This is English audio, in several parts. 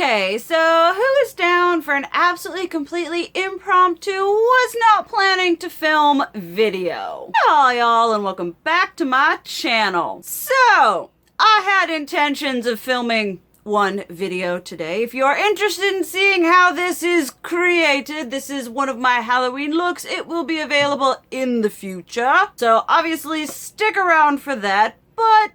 Okay, so who is down for an absolutely completely impromptu, was not planning to film video? Hi y'all, and welcome back to my channel. So, I had intentions of filming one video today. If you are interested in seeing how this is created, this is one of my Halloween looks. It will be available in the future. So obviously stick around for that. But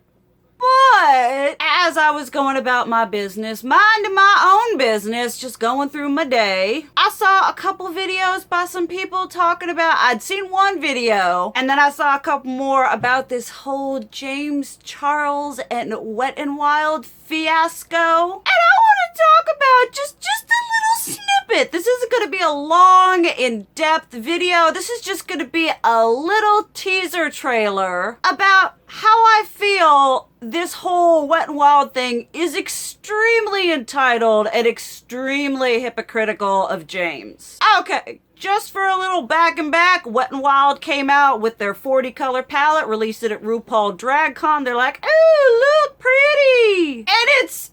as I was going about my business, minding my own business, just going through my day, I saw a couple videos by some people talking about, I'd seen one video, and then I saw a couple more about this whole James Charles and Wet n Wild fiasco. And I want to talk about just a little snippet. This isn't going to be a long, in-depth video. This is just going to be a little teaser trailer about how I feel this whole Wet n Wild thing is extremely entitled and extremely hypocritical of James. Okay, just for a little back, Wet n Wild came out with their 40 color palette, released it at RuPaul DragCon. They're like, oh, look, pretty! And it's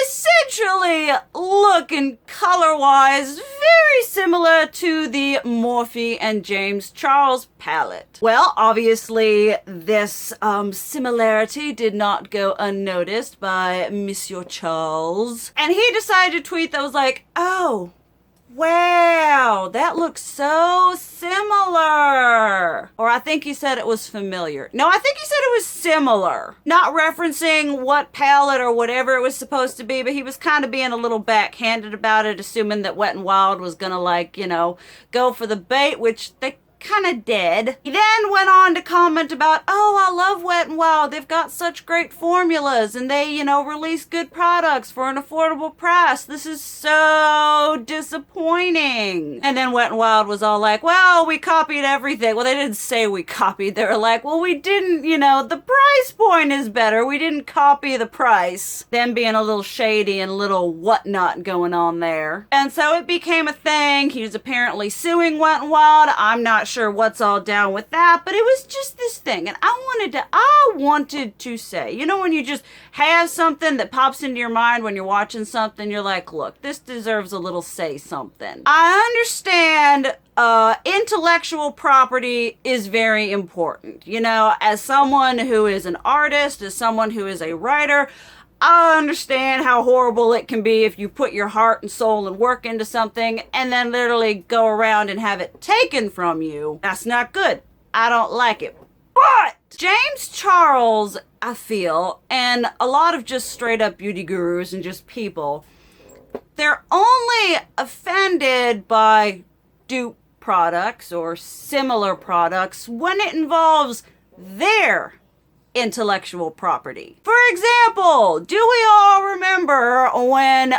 essentially looking color-wise very similar to the Morphe and James Charles palette. Well, obviously this similarity did not go unnoticed by Monsieur Charles, and he decided to tweet that was like, oh, wow, that looks so similar. Or I think he said it was familiar. No, I think he said it was similar. Not referencing what palette or whatever it was supposed to be, but he was kind of being a little backhanded about it, assuming that Wet n Wild was gonna, like, you know, go for the bait, which they kind of did. He then went on to comment about, oh, I love Wet n Wild. They've got such great formulas and they, you know, release good products for an affordable price. This is so disappointing. And then Wet n Wild was all like, well, we copied everything. Well, they didn't say we copied. They were like, well, we didn't, you know, the price point is better. We didn't copy the price. Them being a little shady and a little whatnot going on there. And so it became a thing. He was apparently suing Wet n Wild. I'm not sure what's all down with that, but it was just this thing, and I wanted to say, you know, when you just have something that pops into your mind when you're watching something, you're like, look, this deserves a little say something. I understand intellectual property is very important. You know, as someone who is an artist, as someone who is a writer, I understand how horrible it can be if you put your heart and soul and work into something and then literally go around and have it taken from you. That's not good. I don't like it. But James Charles, I feel, and a lot of just straight up beauty gurus and just people, they're only offended by dupe products or similar products when it involves their intellectual property. For example, do we all remember when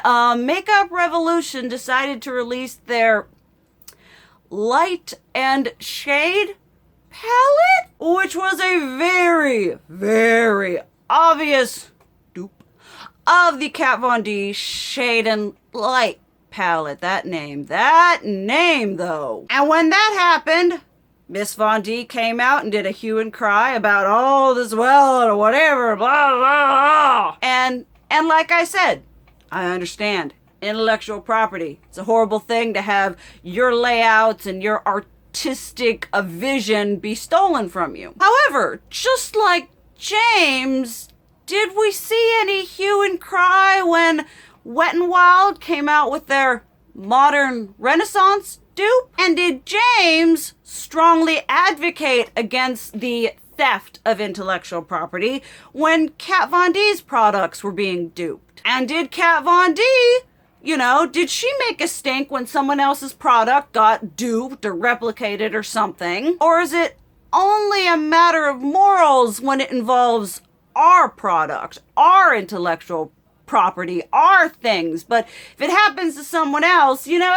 Makeup Revolution decided to release their light and shade palette, which was a very, very obvious dupe of the Kat Von D shade and light palette. That name though. And when that happened, Miss Von D came out and did a hue and cry about all this well or whatever, blah, blah, blah. And like I said, I understand intellectual property. It's a horrible thing to have your layouts and your artistic vision be stolen from you. However, just like James, did we see any hue and cry when Wet n Wild came out with their modern Renaissance dupe? And did James strongly advocate against the theft of intellectual property when Kat Von D's products were being duped? And did Kat Von D, you know, did she make a stink when someone else's product got duped or replicated or something? Or is it only a matter of morals when it involves our product, our intellectual property, our things? But if it happens to someone else, you know,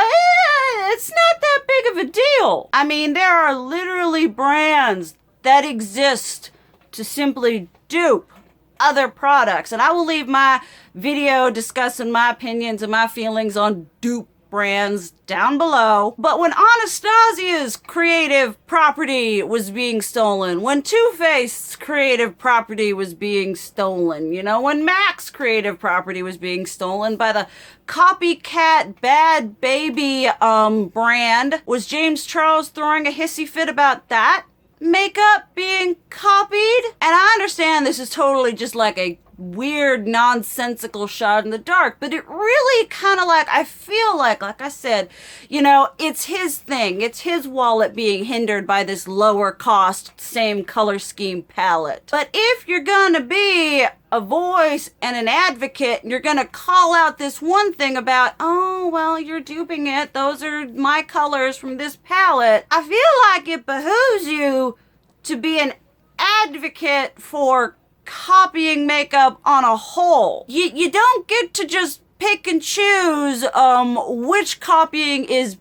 it's not that big of a deal. I mean, there are literally brands that exist to simply dupe other products, and I will leave my video discussing my opinions and my feelings on dupe brands down below. But when Anastasia's creative property was being stolen, when Too Faced's creative property was being stolen, you know, when MAC's creative property was being stolen by the copycat Bad Baby brand, was James Charles throwing a hissy fit about that makeup being copied? And I understand this is totally just like a weird nonsensical shot in the dark, but it really kind of like, I feel like I said, you know, it's his thing, it's his wallet being hindered by this lower cost same color scheme palette. But if you're gonna be a voice and an advocate, and you're gonna call out this one thing about, oh well, you're duping it, those are my colors from this palette, I feel like it behooves you to be an advocate for copying makeup on a whole. You don't get to just pick and choose which copying is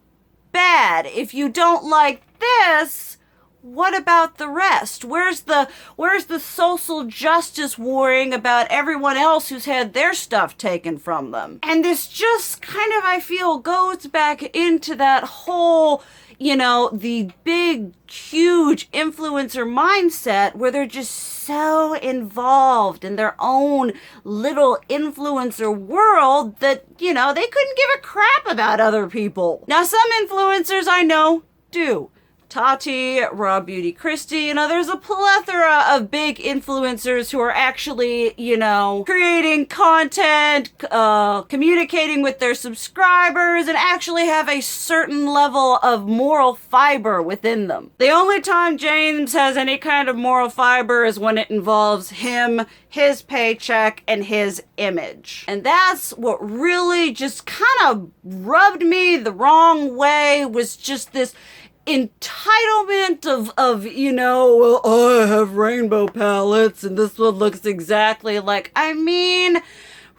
bad. If you don't like this, what about the rest? Where's the social justice worrying about everyone else who's had their stuff taken from them? And this just kind of, I feel, goes back into that whole, you know, the big, huge influencer mindset where they're just so involved in their own little influencer world that, you know, they couldn't give a crap about other people. Now, some influencers I know do. Tati, Raw Beauty Christie, you know, there's a plethora of big influencers who are actually, you know, creating content, communicating with their subscribers, and actually have a certain level of moral fiber within them. The only time James has any kind of moral fiber is when it involves him, his paycheck, and his image. And that's what really just kind of rubbed me the wrong way, was just this entitlement of, you know, well, oh, I have rainbow palettes and this one looks exactly like, I mean,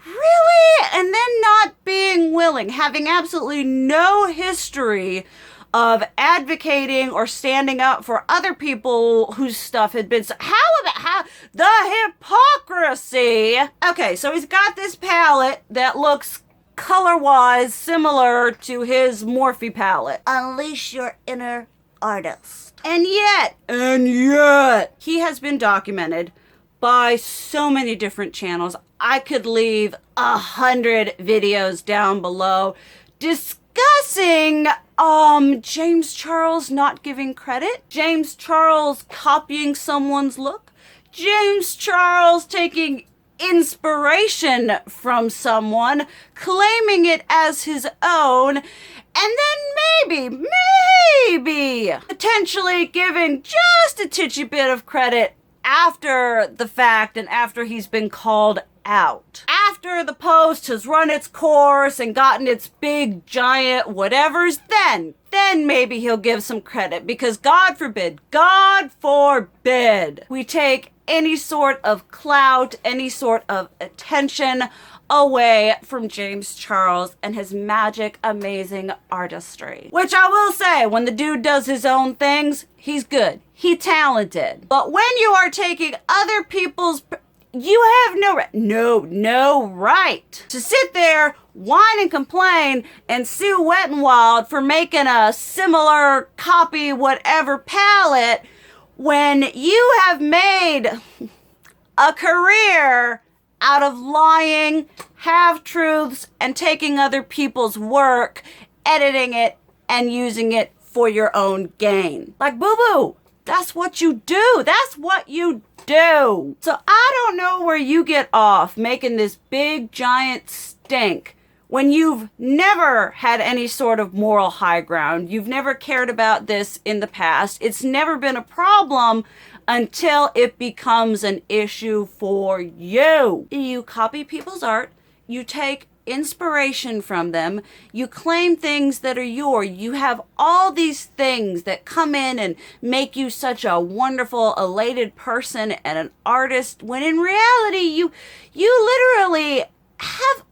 really? And then not being willing, having absolutely no history of advocating or standing up for other people whose stuff had been, how the hypocrisy. Okay, so he's got this palette that looks color-wise similar to his Morphe palette. Unleash your inner artist. And yet, he has been documented by so many different channels. I could leave 100 videos down below discussing James Charles not giving credit, James Charles copying someone's look, James Charles taking inspiration from someone, claiming it as his own, and then maybe potentially giving just a titchy bit of credit after the fact and after he's been called out. After the post has run its course and gotten its big giant whatevers, then maybe he'll give some credit, because God forbid we take any sort of clout, any sort of attention away from James Charles and his magic, amazing artistry. Which I will say, when the dude does his own things, he's good. He's talented. But when you are taking other people's, you have no right to sit there, whine and complain, and sue Wet n Wild for making a similar copy whatever palette, when you have made a career out of lying, half-truths, and taking other people's work, editing it, and using it for your own gain. Like, boo-boo, that's what you do. That's what you do. So I don't know where you get off making this big, giant stink when you've never had any sort of moral high ground. You've never cared about this in the past. It's never been a problem until it becomes an issue for you. You copy people's art, you take inspiration from them, you claim things that are yours, you have all these things that come in and make you such a wonderful, elated person and an artist, when in reality you literally have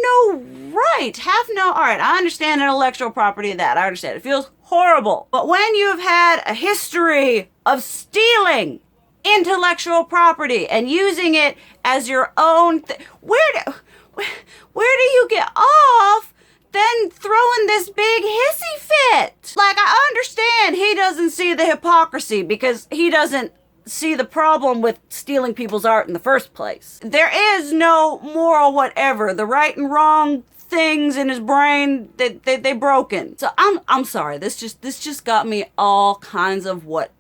no right, all right, I understand intellectual property of that, I understand, it feels horrible, but when you've had a history of stealing intellectual property and using it as your own where do you get off then throwing big hissy fit. Like, I understand he doesn't see the hypocrisy because he doesn't see the problem with stealing people's art in the first place. There is no moral whatever. The right and wrong things in his brain, they broken. So I'm sorry. This just got me all kinds of whatever.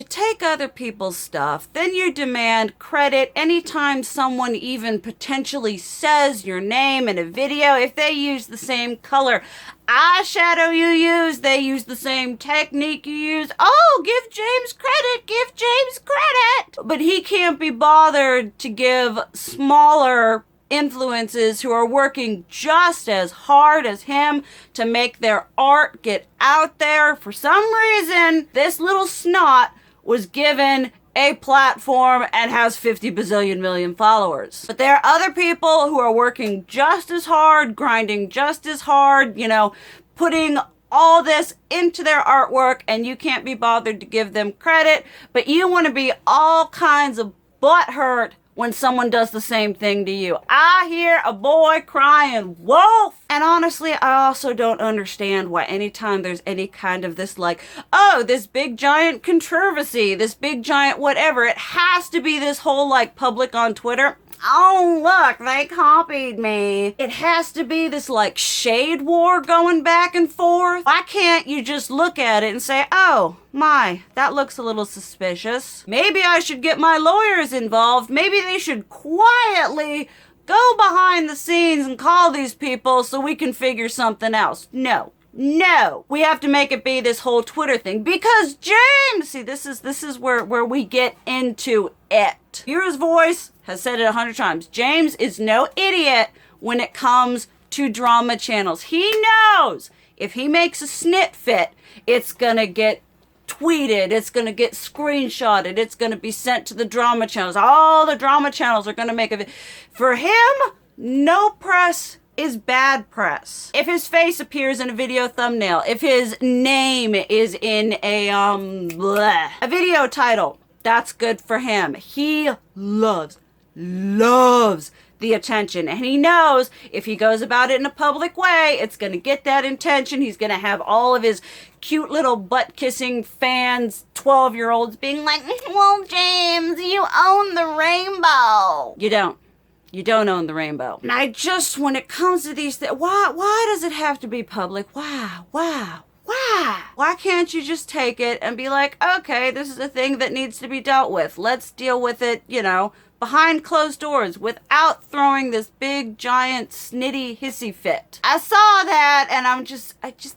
You take other people's stuff, then you demand credit anytime someone even potentially says your name in a video. If they use the same color eyeshadow you use, they use the same technique you use. Oh, give James credit, give James credit. But he can't be bothered to give smaller influences who are working just as hard as him to make their art get out there. For some reason, this little snot was given a platform and has 50 bazillion million followers. But there are other people who are working just as hard, grinding just as hard, putting all this into their artwork, and you can't be bothered to give them credit, but you want to be all kinds of butthurt when someone does the same thing to you. I hear a boy crying wolf. And honestly, I also don't understand why anytime there's any kind of this this big giant controversy, this big giant whatever, it has to be this whole public on Twitter. Oh, look, they copied me. It has to be this shade war going back and forth. Why can't you just look at it and say, oh, my, that looks a little suspicious. Maybe I should get my lawyers involved. Maybe they should quietly go behind the scenes and call these people so we can figure something else. No, we have to make it be this whole Twitter thing because James, see, this is where we get into it. Hear his voice, has said it 100 times. James is no idiot when it comes to drama channels. He knows if he makes a snit fit, it's gonna get tweeted, it's gonna get screenshotted, it's gonna be sent to the drama channels. All the drama channels are gonna make it. For him, no press is bad press. If his face appears in a video thumbnail, if his name is in a video title, that's good for him. He loves the attention, and he knows if he goes about it in a public way, it's going to get that attention. He's going to have all of his cute little butt-kissing fans, 12-year-olds being like, well, James, you own the rainbow. You don't. You don't own the rainbow. And I just, when it comes to these things, why does it have to be public? Why? Why can't you just take it and be like, okay, this is a thing that needs to be dealt with. Let's deal with it, behind closed doors without throwing this big, giant, snitty, hissy fit. I saw that and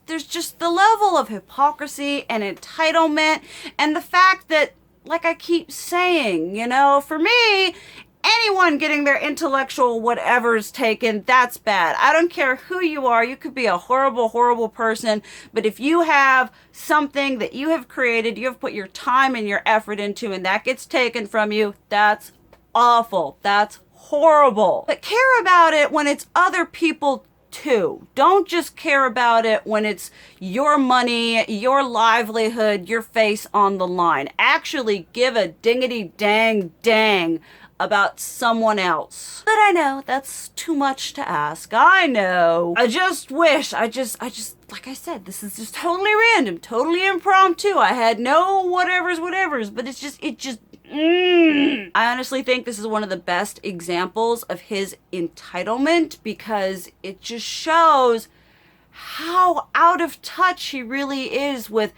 there's just the level of hypocrisy and entitlement and the fact that, like I keep saying, for me, anyone getting their intellectual whatever's taken, that's bad. I don't care who you are. You could be a horrible, horrible person. But if you have something that you have created, you have put your time and your effort into, and that gets taken from you, that's awful. That's horrible. But care about it when it's other people too. Don't just care about it when it's your money, your livelihood, your face on the line. Actually give a dingity dang about someone else. But I know that's too much to ask. I know. I just wish, like I said, this is just totally random, totally impromptu. I had no whatevers, but I honestly think this is one of the best examples of his entitlement because it just shows how out of touch he really is with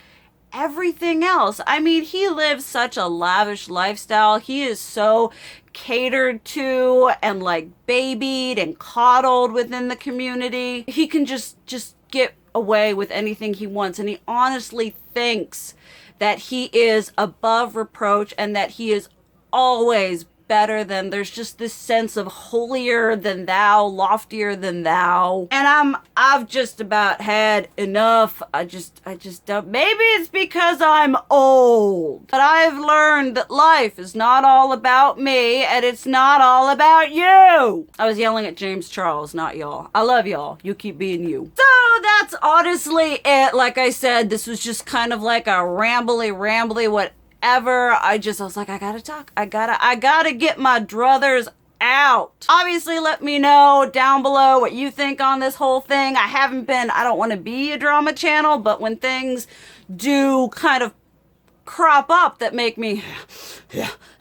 everything else. I mean, he lives such a lavish lifestyle. He is so catered to and babied and coddled within the community. He can just get away with anything he wants, and he honestly thinks that he is above reproach and that he is always better than. There's just this sense of holier than thou, loftier than thou. And I've just about had enough. I just don't. Maybe it's because I'm old. But I've learned that life is not all about me and it's not all about you. I was yelling at James Charles, not y'all. I love y'all. You keep being you. So that's honestly it. Like I said, this was just kind of like a rambly whatever. I was like, I gotta talk. I gotta get my druthers out. Obviously, let me know down below what you think on this whole thing. I don't want to be a drama channel, but when things do kind of crop up that make me,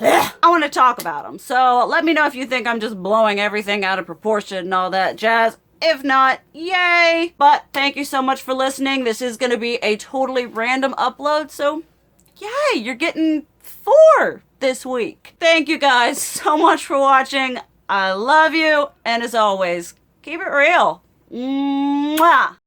I want to talk about them. So let me know if you think I'm just blowing everything out of proportion and all that jazz. If not, yay! But thank you so much for listening. This is going to be a totally random upload, so yay, you're getting 4 this week. Thank you guys so much for watching. I love you, and as always, keep it real. Mwah!